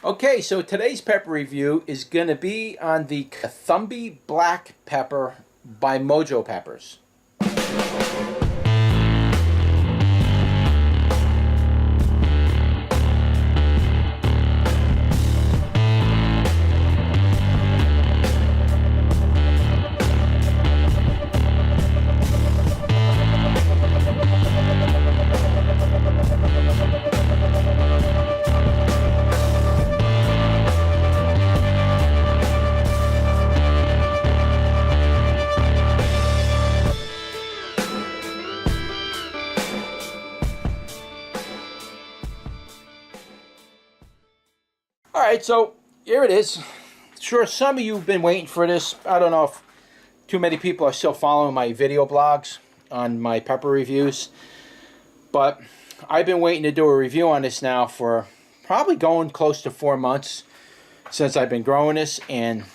Okay, so today's pepper review is going to be on the Kathumby Black Pepper by Mojo Peppers. Alright, so here it is. Sure, some of you have been waiting for this. I don't know if too many people are still following my video blogs on my pepper reviews. But I've been waiting to do a review on this now for probably going close to 4 months since I've been growing this. And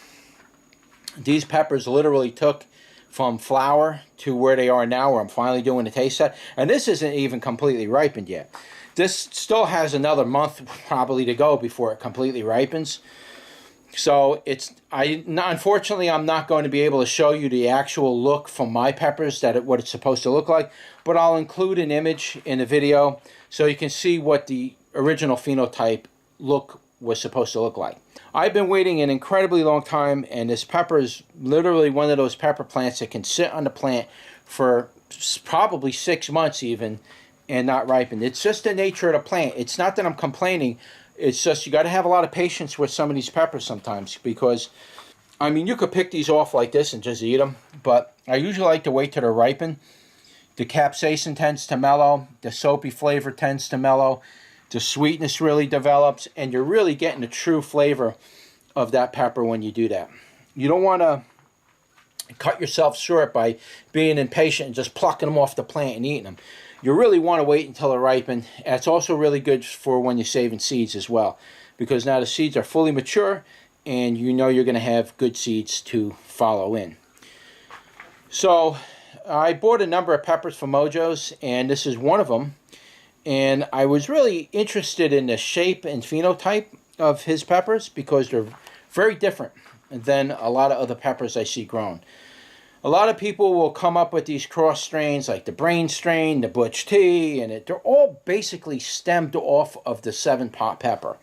these peppers literally took from flower to where they are now, where I'm finally doing the taste set. And this isn't even completely ripened yet. This still has another month probably to go before it completely ripens. So unfortunately I'm not going to be able to show you the actual look from my peppers, what it's supposed to look like, but I'll include an image in the video so you can see what the original phenotype look was supposed to look like. I've been waiting an incredibly long time, and this pepper is literally one of those pepper plants that can sit on the plant for probably 6 months even and not ripen. It's just the nature of the plant. It's not that I'm complaining. It's just you got to have a lot of patience with some of these peppers sometimes, because I mean, you could pick these off like this and just eat them, but I usually like to wait till they're ripen. The capsaicin tends to mellow, the soapy flavor tends to mellow, the sweetness really develops, and you're really getting the true flavor of that pepper when you do that. You don't want to cut yourself short by being impatient and just plucking them off the plant and eating them. You really want to wait until they're ripened. And it's also really good for when you're saving seeds as well, because now the seeds are fully mature and you know you're going to have good seeds to follow in. So I bought a number of peppers from Mojo's, and this is one of them. And I was really interested in the shape and phenotype of his peppers because they're very different than a lot of other peppers I see grown. A lot of people will come up with these cross strains like the Brain strain, the Butch Tea, and they're all basically stemmed off of the 7-pot pepper.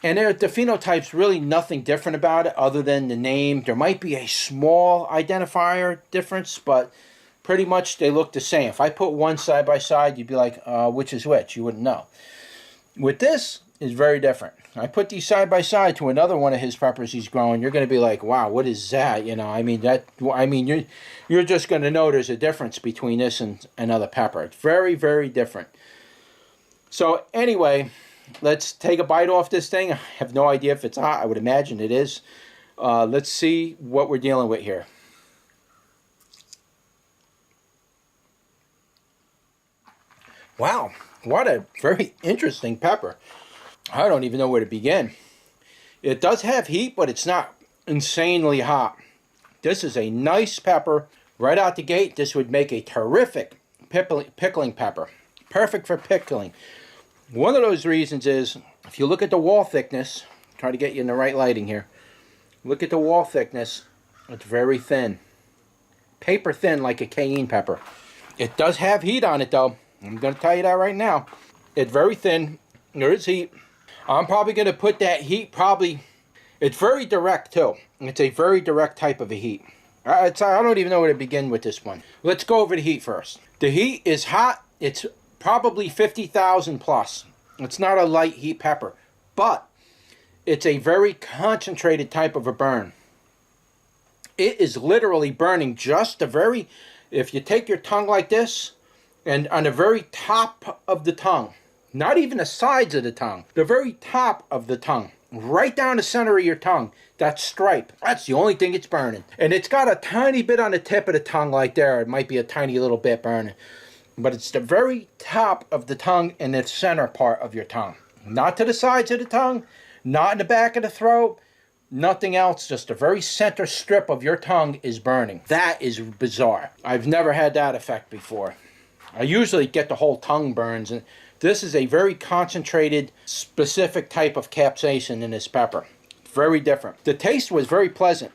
And the phenotype's really nothing different about it other than the name. There might be a small identifier difference, but pretty much they look the same. If I put one side by side, you'd be like, which is which? You wouldn't know. With this, it's very different. I put these side by side to another one of his peppers he's growing. You're going to be like, wow, what is that? You know, I mean, you're just going to know there's a difference between this and another pepper. It's very, very different. So anyway, let's take a bite off this thing. I have no idea if it's hot. I would imagine it is. Let's see what we're dealing with here. Wow, what a very interesting pepper. I don't even know where to begin. It does have heat, but it's not insanely hot. This is a nice pepper. Right out the gate, this would make a terrific pickling pepper. Perfect for pickling. One of those reasons is, if you look at the wall thickness, try to get you in the right lighting here. Look at the wall thickness. It's very thin. Paper thin like a cayenne pepper. It does have heat on it though. I'm going to tell you that right now. It's very thin. There is heat. I'm probably going to put that heat it's very direct too. It's a very direct type of a heat. I don't even know where to begin with this one. Let's go over the heat first. The heat is hot. It's probably 50,000 plus. It's not a light heat pepper, but it's a very concentrated type of a burn. It is literally burning just if you take your tongue like this, and on the very top of the tongue, not even the sides of the tongue, the very top of the tongue, right down the center of your tongue, that stripe, that's the only thing it's burning. And it's got a tiny bit on the tip of the tongue like there. It might be a tiny little bit burning. But it's the very top of the tongue and the center part of your tongue. Not to the sides of the tongue, not in the back of the throat, nothing else, just the very center strip of your tongue is burning. That is bizarre. I've never had that effect before. I usually get the whole tongue burns, This is a very concentrated, specific type of capsaicin in this pepper. Very different. The taste was very pleasant.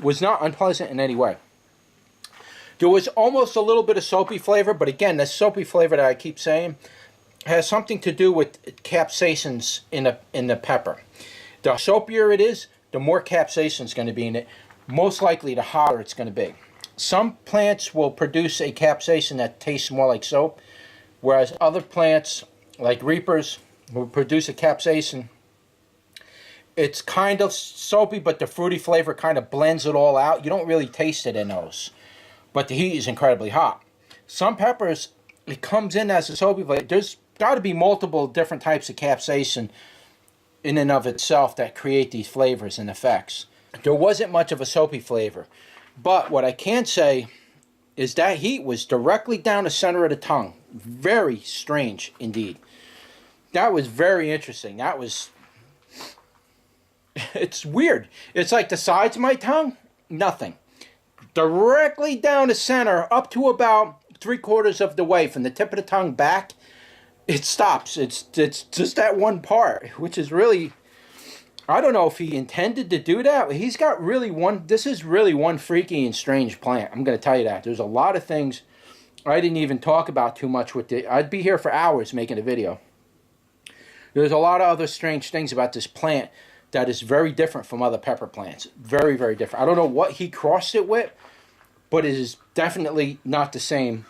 Was not unpleasant in any way. There was almost a little bit of soapy flavor, but again, this soapy flavor that I keep saying has something to do with capsaicins in the pepper. The soapier it is, the more capsaicin is going to be in it. Most likely, the hotter it's going to be. Some plants will produce a capsaicin that tastes more like soap, whereas other plants, like reapers, will produce a capsaicin. It's kind of soapy, but the fruity flavor kind of blends it all out. You don't really taste it in those, but the heat is incredibly hot. Some peppers, it comes in as a soapy flavor. There's got to be multiple different types of capsaicin in and of itself that create these flavors and effects. There wasn't much of a soapy flavor, but what I can say is that heat was directly down the center of the tongue. Very strange indeed. That was very interesting. That was, it's weird. It's like the sides of my tongue, nothing. Directly down the center, up to about 3/4 of the way from the tip of the tongue back, it stops. It's just that one part, which is really, I don't know if he intended to do that. He's got really one, this is really one freaky and strange plant. I'm going to tell you that. There's a lot of things I didn't even talk about too much with it. I'd be here for hours making a video. There's a lot of other strange things about this plant that is very different from other pepper plants. Very, very different. I don't know what he crossed it with, but it is definitely not the same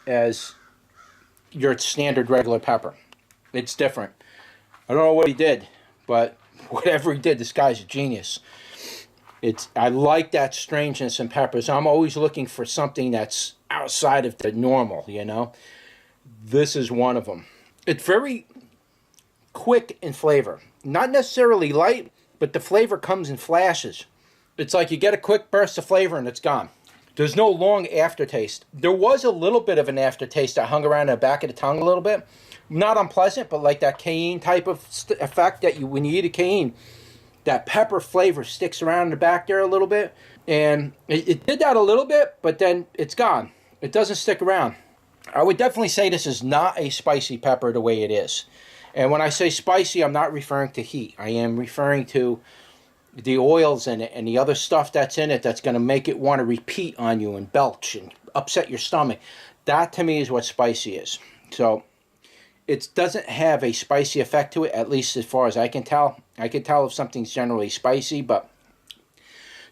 as your standard regular pepper. It's different. I don't know what he did, but whatever he did, this guy's a genius. I like that strangeness in peppers. I'm always looking for something that's outside of the normal, you know. This is one of them. It's very quick in flavor. Not necessarily light, but the flavor comes in flashes. It's like you get a quick burst of flavor and it's gone. There's no long aftertaste. There was a little bit of an aftertaste that hung around the back of the tongue a little bit. Not unpleasant, but like that cayenne type of effect that when you eat a cayenne, that pepper flavor sticks around in the back there a little bit. And it did that a little bit, but then it's gone. It doesn't stick around. I would definitely say this is not a spicy pepper the way it is. And when I say spicy, I'm not referring to heat. I am referring to the oils in it and the other stuff that's in it that's going to make it want to repeat on you and belch and upset your stomach. That to me is what spicy is. So it doesn't have a spicy effect to it, at least as far as I can tell. I can tell if something's generally spicy, but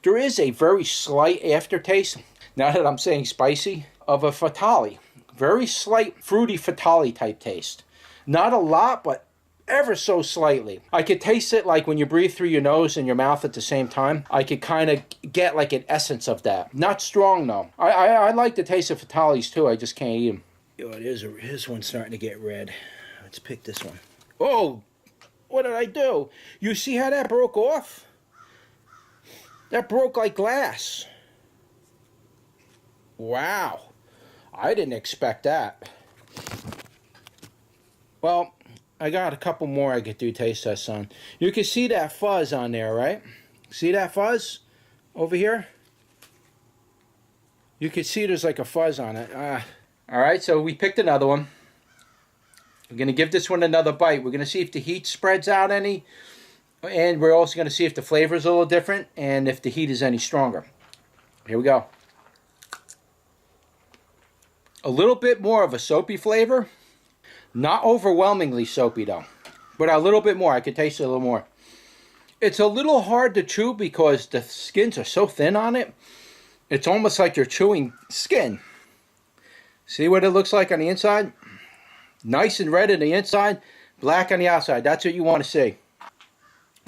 there is a very slight aftertaste, now that I'm saying spicy, of a Fatalii. Very slight fruity Fatalii type taste. Not a lot, but ever so slightly. I could taste it like when you breathe through your nose and your mouth at the same time. I could kind of get like an essence of that. Not strong though. I like the taste of Fatali's too. I just can't eat them. Oh, here's one starting to get red. Let's pick this one. Oh, what did I do? You see how that broke off? That broke like glass. Wow. I didn't expect that. Well, I got a couple more I could do taste tests on. You can see that fuzz on there, right? See that fuzz over here? You can see there's like a fuzz on it. Alright, so we picked another one. We're going to give this one another bite. We're going to see if the heat spreads out any. And we're also going to see if the flavor is a little different and if the heat is any stronger. Here we go. A little bit more of a soapy flavor. Not overwhelmingly soapy though, but a little bit more. I could taste it a little more. It's a little hard to chew because the skins are so thin on it. It's almost like you're chewing skin. See what it looks like on the inside? Nice and red on the inside, black on the outside. That's what you want to see.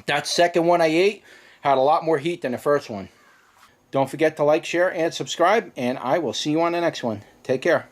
That second one I ate had a lot more heat than the first one. Don't forget to like, share, and subscribe, and I will see you on the next one. Take care.